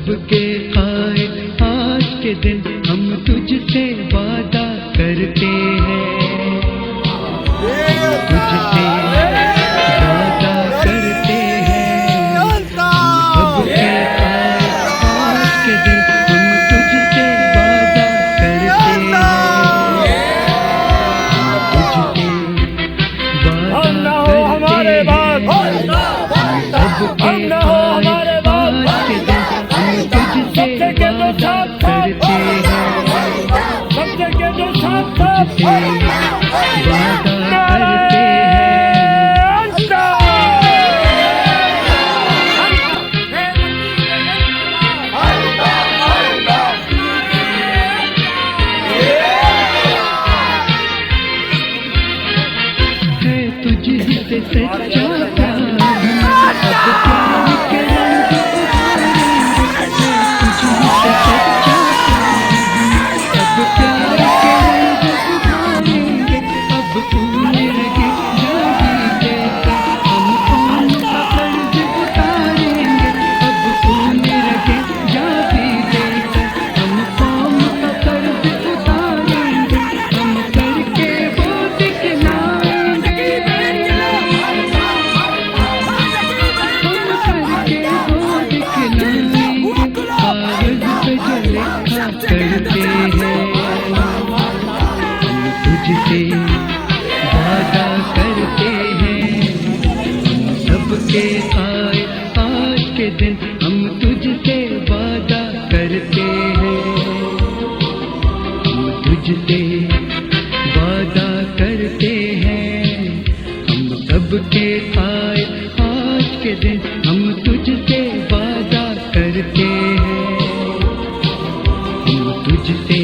सबके आए आज के दिन हम तुझसे वादा करते हैं, तुझसे वादा करते हैं। सबके आए आज के दिन हम तुझसे वादा करते हैं, तुझसे वादा करते हैं। सबके आए तुझसे सच्चा प्यार सब प्यार के रंग उतारेंगे, तुझसे सच्चा प्यार सब प्यार के रंग उतारेंगे। अब पूरे लगे जागी देकर हम कौन सा कर्ज उतारेंगे, अब पूरे लगे जागी देकर हम कौन सा कर्ज उतारेंगे। हम करके वो दिखलाएंगे, करते हैं। हम तुझसे वादा करते हैं, हम सबके आए आज के दिन हम तुझसे वादा करते हैं, हम तुझसे वादा करते हैं। हम सबके आए आज के दिन हम तुझसे वादा करते हैं, तुझसे